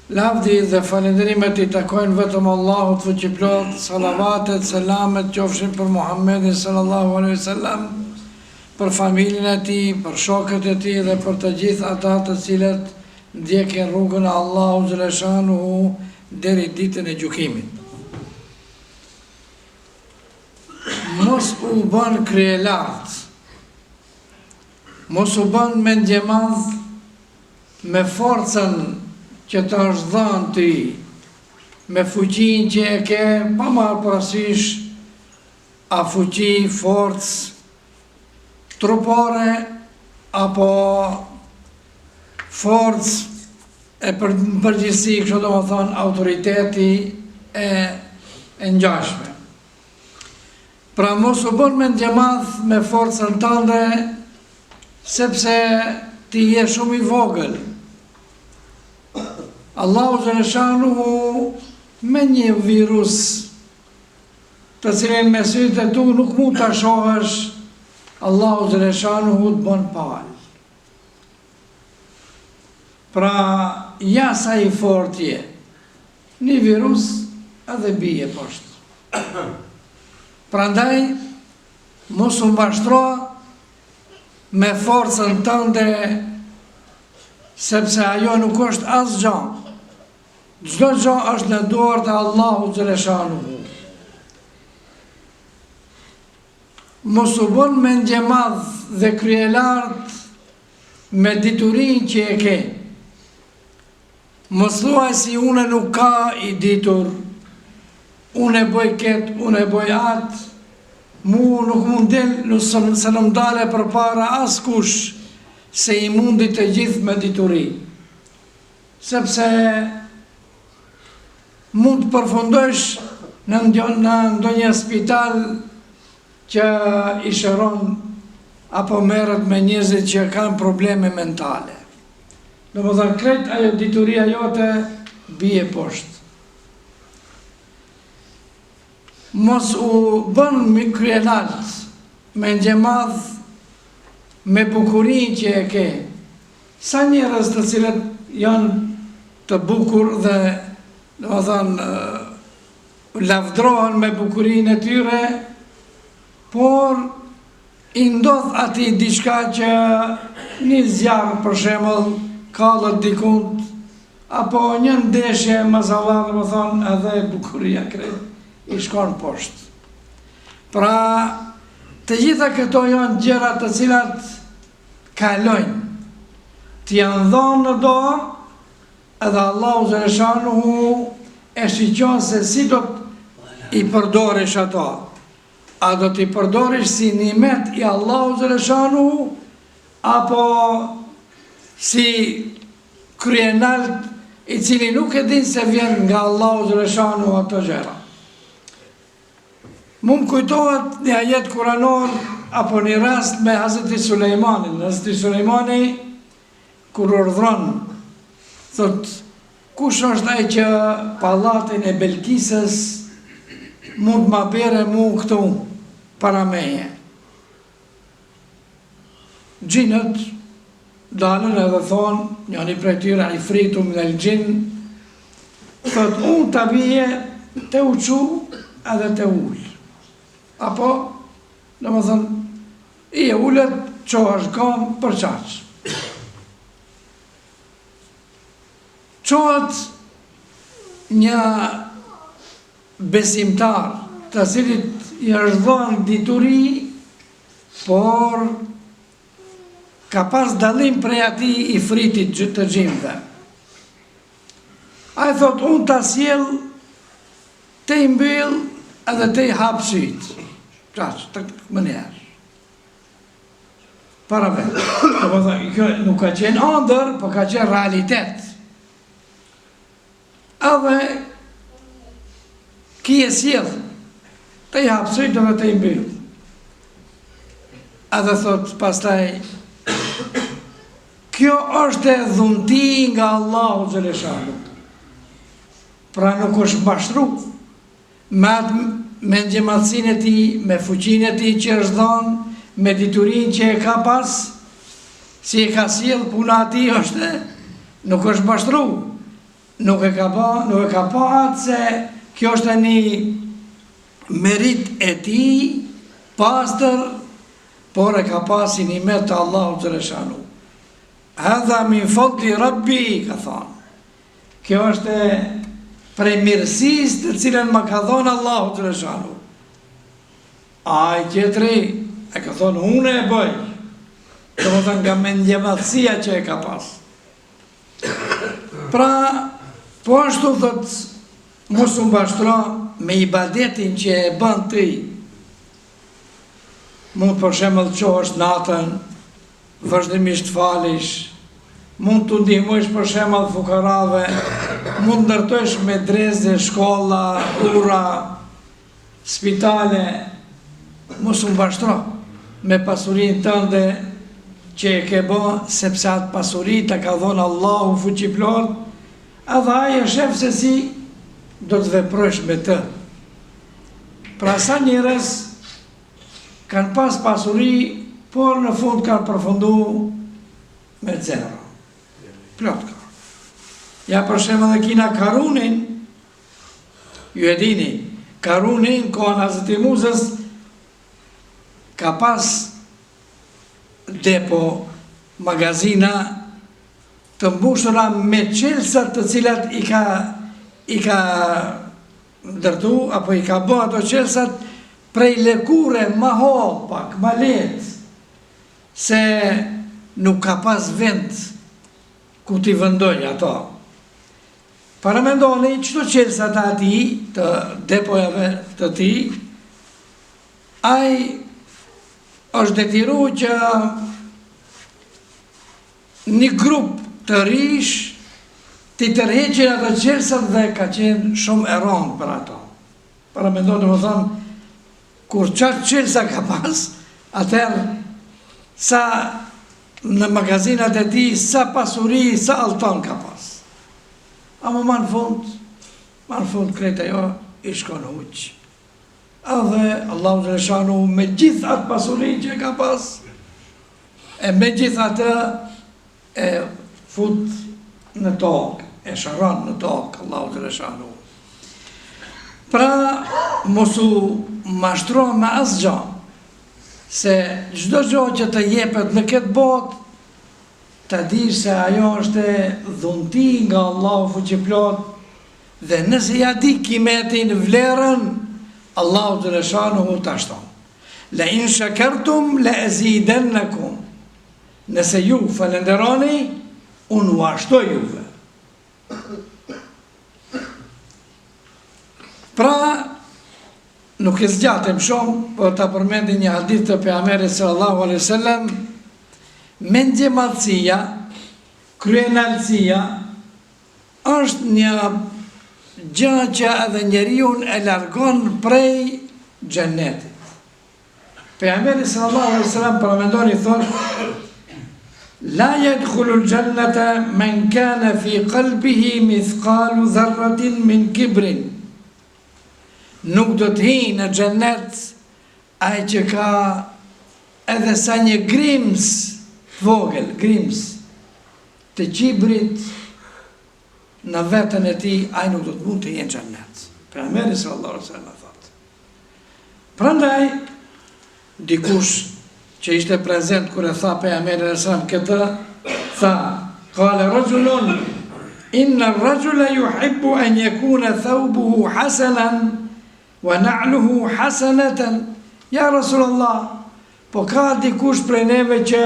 Lavdi dhe falendrimet i takojnë vetëm Allahut fuqiplot, salavatet, selamet qofshin për Muhammedin sallallahu alaihi wasallam, për familjen e tij, për shokët e tij dhe për të gjithë ata të cilët ndjekin rrugën e Allahut xhaleshanuhu deri ditën e gjykimit. Mos u bën krijelart, mos u bën mendje madh me forcën që të është dhënë ty, me fuqinë që e ke, pa marrë parasysh a fuqi, forcë trupore, apo forcë e përgjithësi, kështu do të thonë, autoriteti e ngjashme. Pra mos u bën mendje madh me forcën tënde, sepse ti je shumë i vogël. Allahu xhaleshanuhu me një virus të cilin me sytë e tu nuk mund të shohësh, Allahu xhaleshanuhu të bën palë. Pra, ja sa i fort je, një virus edhe bije poshtë. Prandaj, mos u mbashtro me forcën tënde, sepse ajo nuk është asgjë. Çdo gjë është në dorë të Allahut xhaleshanuhu. Mos u bën mendje madh dhe krijelart me diturinë që e ke. Mos thuaj si unë nuk ka i ditur, unë e bëj këtë, unë e bëj atë, mu nuk mund del, se në mdale për para askush, se i mundi të gjithë me dituri. Sepse mund të përfundojsh në ndonjë spital që i shëron apo merret me njerëzit që kanë probleme mentale. Domethënë krejt ajo dituria jote bie poshtë. Mos u bën krijelart me ndje madh me bukurinë që e ke. Sa njerëz të cilët janë të bukur dhe domethënë lavdrohen me bukurinë e tyre, por i ndodh atij diçka që një zjarr për shembull kallët dikund, apo një ndeshje mazallar, domethënë edhe bukuria krejt i shkon poshtë. Pra, të gjitha këto janë gjëra të cilat kalojnë, të janë dhënë në dorë, edhe Allahu xhaleshanuhu e shiqon se si do i përdorish ato. A do t'i përdorish si nimet i Allahu xhaleshanuhu, apo si krijenalt i cili nuk e din se vjen nga Allahu xhaleshanuhu ato gjëra. Mund kujtohet një ajet kuranor apo një rast me Hazreti Sulejmanin. Hazreti Sulejmani kur urdhron, thot, kush është ai që pallatin e Belkisës mund ma bere mu këtu para meje? Gjinët dalën edhe thonë, njëri prej tyre i fritum nga gjin, thot, unë të bije të uqu edhe të ullë. Apo, në më thënë, i e ullet që është kam për qaqë. Qohet një besimtar të cilit i është dhënë dituri, por ka pas dalim prej ati i fritit të gjimve. A i thot, unë të asjel, të i mbyll edhe të i hapë sytë. Qaqë, të më njerë. Para vetë. Kjo nuk ka qenë andër, po ka qenë realitet. Edhe ki e sjellë, të i hapë sytë edhe të i mbyll. Edhe thot pastaj, kjo është e dhunti nga Allahu xhaleshanuhu. Pra nuk është mbashtru me ndjematësinë e tij, me fuqinë e tij që është dhënë, me diturinë që e ka pas, si e ka sjell puna e tij është, nuk është mbashtru. nuk e ka pa atë se kjo është një merit e tij pastër, por e ka pasi një nimet të Allahu xhaleshanu. Hadha min fadli rabbi, ka thonë. Kjo është prej mirësisë të cilën më ka dhënë Allahu xhaleshanu. Ai tjetri e ka thonë unë e bëj. Domethënë nga mendjemadhësia që e ka pas. Pra, po ashtu thot, mos u mbashtro me ibadetin që e bën ti. Mund për shembull të çohesh natën, vazhdimisht falish, mund të ndihmosh për shembull fukarave, mund ndërtojsh medrese, shkolla, ura, spitale, mos u mbashtro me pasurinë tënde që e ke bë, sepse atë pasuri të ka dhënë Allahu fuqiplot, edhe ai e shef se si do të veprosh me të. Pra sa njerëz kanë pas pasuri, por në fund kanë përfundu me zero. Plot ka. Ja për shembull dhe kina Karunin, ju e dini, Karunin, kohën Hazreti Musës, ka pas depo, magazina të mbushura me çelësat të cilat i ka ndërtu, apo i ka bë ato çelësat prej lëkure ma hollë pak, ma letë, se nuk ka pas vend ku t'i vendoj ato. Paramendoni qëto çelësat ati, të depojave të ti, ai është detiru që një grup të rish t'i tërheqin ato çelësat dhe ka qenë shumë e rëndë për ato. Paramendoni më thonë, kur qatë çelësa ka pas, atëherë sa në magazinat e ti, sa pasuri, sa alton ka pas. Ama ma në fund krejta jo, i shkon huq. Edhe Allahu xhaleshanu me gjithë atë pasuri që ka pas, e me gjithë atë e fut në tokë, e sharon në tokë, Allahu xhaleshanu. Pra, mos u mashtro me asgjë, se çdo gjë që të jepet në këtë botë, të dish se ajo është dhunti nga Allahu fuqiplot, dhe nëse ja di kimetin, vlerën, Allahu xhaleshanu ta shton. La in shakartum la azidannakum. Nëse ju falenderoni, unë u ashtoj juve. Pra, nuk e zgjatem shumë, por ta përmendi një hadith të pejgamberit sallallahu alaihi wasallam, mendjemadhësia, kryenalësia, është një gjë që edhe njeriu e largon prej xhenetit. Pejgamberi sallallahu alaihi wasallam përmendoni thonë: La yadkhulul jannata man kana fi qalbihi mithqalu dharratin min kibrin. Nuk do të hyjë në xhenet ai që ka edhe sa një grims vogël, grims të qibrit në vetën e tij, ai nuk do të mund të hyjë në xhenet. Pejgamberi sallallahu alaihi wasallam thotë. Prandaj dikush që ishte prezent kur e tha pejgamberi sallallahu alaihi wasallam këtë, tha: "Qala rajulun inna ar-rajula yuhibbu an yakuna thawbuhu hasanan wa na'luhu hasanatan." Ja Rasulullah, po ka dikush prej neve që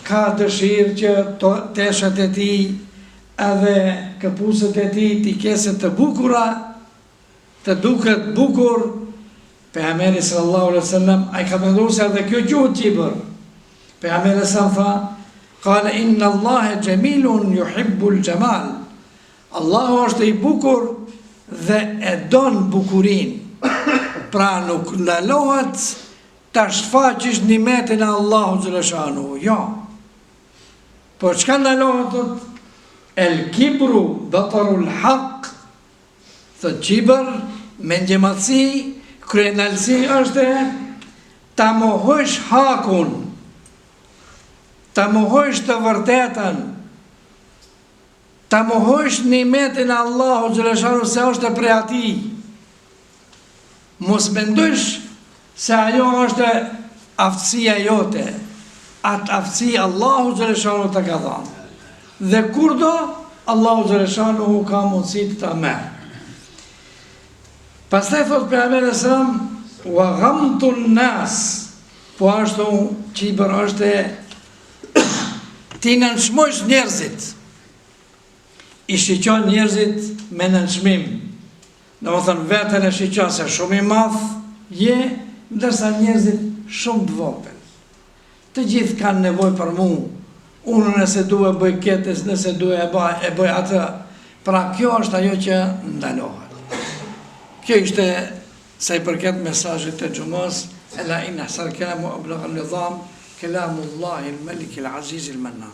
ka dëshirë që teshat e tij edhe këpucët e tij t'i keset të bukura, të duket bukur. Pejgamberi sallallahu alaihi wasallam ai ka menduar se edhe kjo quhet kibër. Pejgamberi sa tha: "Qala inna Allaha jamilun yuhibbul jamal." Allahu është i bukur dhe e don bukurinë. Pra nuk ndalohet ta shfaqësh nimetin e Allahut xhaleshanu. Jo. Po çka ndalohet? El kibru batarul haq. Thot kibër, mendjemadhësi, kryenalësi është ta mohosh hakun, ta mohosh të vërtetën. ta mohojsh nimetin e Allahu xhaleshanu se është prej atij. Mos mendojsh se ajo është aftësia jote, atë aftësi Allahu xhaleshanu të ka dhënë. Dhe kurdo Allahu xhaleshanu ka mundësi të ta merr. Pastaj thot pejgamberi sallallahu wa ghamtun nas, po ashtu qibër është ti nënçmojsh njerëzit, i shiqon njerëzit me nënçmim, domethënë veten e shiqon se shumë i madh je, ndërsa njerëzit shumë të vogël. Të gjithë kanë nevojë për mua, unë nëse dua bëj ketës, nëse dua e bëj atë. Pra kjo është ajo që ndalohet. Kjo ishte sa i përket mesazhit të xumës, ela in ahsan kalamu ablagha an-nizam kalamullahi al-malik al-aziz al-mannan.